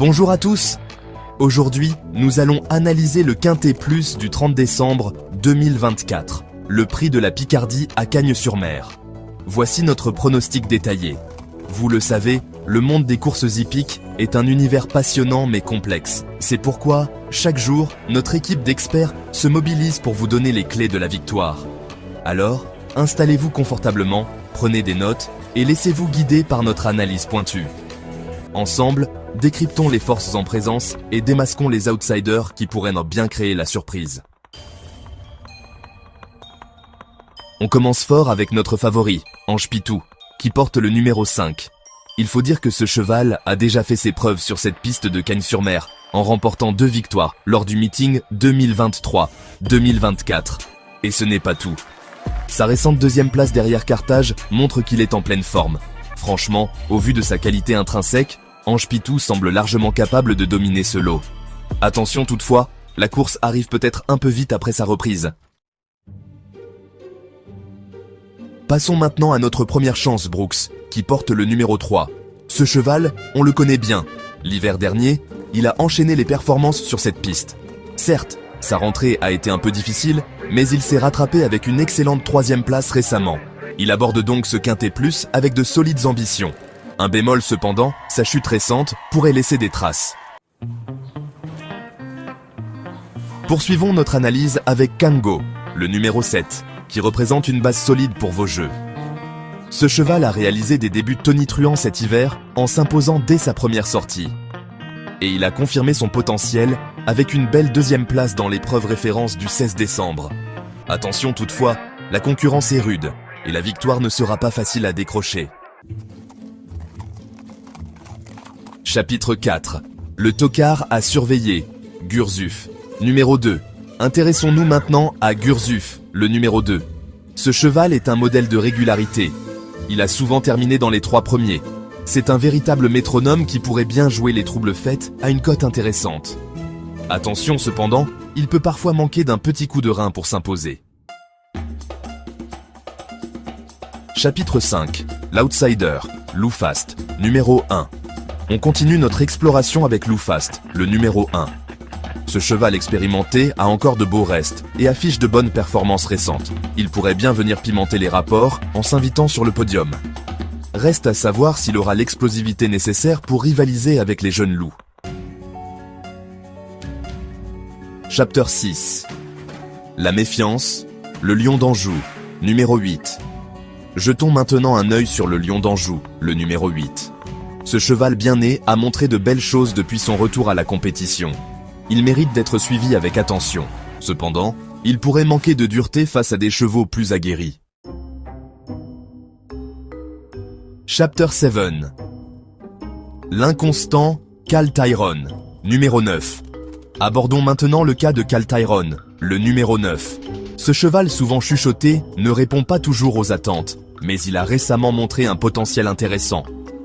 Bonjour à tous. Aujourd'hui, nous allons analyser le Quintet Plus du 30 décembre 2024, le prix de la Picardie à Cagnes-sur-Mer. Voici notre pronostic détaillé. Vous le savez, le monde des courses hippiques est un univers passionnant mais complexe. C'est pourquoi, chaque jour, notre équipe d'experts se mobilise pour vous donner les clés de la victoire. Alors, installez-vous confortablement, prenez des notes et laissez-vous guider par notre analyse pointue. Ensemble, décryptons les forces en présence et démasquons les outsiders qui pourraient bien créer la surprise. On commence fort avec notre favori, Ange Pitou, qui porte le numéro 5. Il faut dire que ce cheval a déjà fait ses preuves sur cette piste de Cagnes-sur-Mer, en remportant 2 victoires lors du meeting 2023-2024. Et ce n'est pas tout. Sa récente deuxième place derrière Carthage montre qu'il est en pleine forme. Franchement, au vu de sa qualité intrinsèque, Ange Pitou semble largement capable de dominer ce lot. Attention toutefois, la course arrive peut-être un peu vite après sa reprise. Passons maintenant à notre première chance, Brooks, qui porte le numéro 3. Ce cheval, on le connaît bien. L'hiver dernier, il a enchaîné les performances sur cette piste. Certes, sa rentrée a été un peu difficile, mais il s'est rattrapé avec une excellente 3e place récemment. Il aborde donc ce Quintet Plus avec de solides ambitions. Un bémol cependant, sa chute récente pourrait laisser des traces. Poursuivons notre analyse avec Kango, le numéro 7, qui représente une base solide pour vos jeux. Ce cheval a réalisé des débuts tonitruants cet hiver en s'imposant dès sa première sortie. Et il a confirmé son potentiel avec une belle 2e place dans l'épreuve référence du 16 décembre. Attention toutefois, la concurrence est rude et la victoire ne sera pas facile à décrocher. Chapitre 4. Le tocard à surveiller, Gurzuf, numéro 2. Intéressons-nous maintenant à Gurzuf, le numéro 2. Ce cheval est un modèle de régularité. Il a souvent terminé dans les 3 premiers. C'est un véritable métronome qui pourrait bien jouer les troubles faits à une cote intéressante. Attention cependant, il peut parfois manquer d'un petit coup de rein pour s'imposer. Chapitre 5. L'outsider, Loufast, numéro 1. On continue notre exploration avec Loufast, le numéro 1. Ce cheval expérimenté a encore de beaux restes et affiche de bonnes performances récentes. Il pourrait bien venir pimenter les rapports en s'invitant sur le podium. Reste à savoir s'il aura l'explosivité nécessaire pour rivaliser avec les jeunes loups. Chapitre 6. La méfiance, le lion d'Anjou, numéro 8. Jetons maintenant un œil sur le lion d'Anjou, le numéro 8. Ce cheval bien né a montré de belles choses depuis son retour à la compétition. Il mérite d'être suivi avec attention. Cependant, il pourrait manquer de dureté face à des chevaux plus aguerris. Chapitre 7. L'inconstant Cal Tyrone, numéro 9. Abordons maintenant le cas de Cal Tyrone, le numéro 9. Ce cheval souvent chuchoté ne répond pas toujours aux attentes, mais il a récemment montré un potentiel intéressant.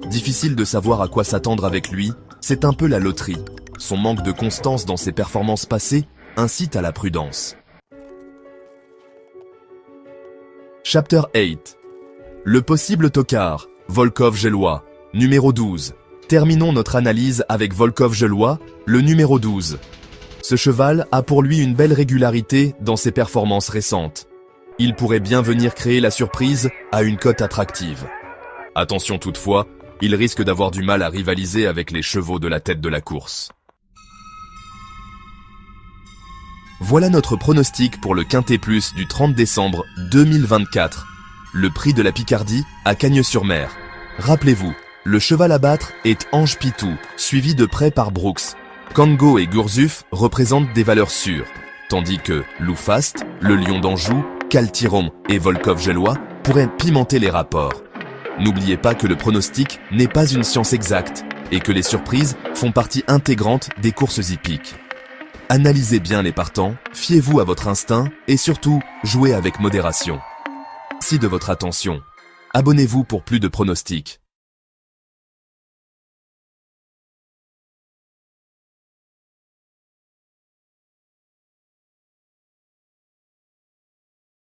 Difficile de savoir à quoi s'attendre avec lui, c'est un peu la loterie. Son manque de constance dans ses performances passées incite à la prudence. Chapitre 8. Le possible tocard, Volkov-Gelois, numéro 12. Terminons notre analyse avec Volkov-Gelois, le numéro 12. Ce cheval a pour lui une belle régularité dans ses performances récentes. Il pourrait bien venir créer la surprise à une cote attractive. Attention toutefois, il risque d'avoir du mal à rivaliser avec les chevaux de la tête de la course. Voilà notre pronostic pour le Quintet Plus du 30 décembre 2024, le prix de la Picardie à Cagnes-sur-Mer. Rappelez-vous, le cheval à battre est Ange Pitou, suivi de près par Brooks. Kango et Gurzuf représentent des valeurs sûres, tandis que Loufast, le lion d'Anjou, Cal Tyrone et Volkov-Gelois pourraient pimenter les rapports. N'oubliez pas que le pronostic n'est pas une science exacte et que les surprises font partie intégrante des courses hippiques. Analysez bien les partants, fiez-vous à votre instinct et surtout, jouez avec modération. Merci de votre attention. Abonnez-vous pour plus de pronostics.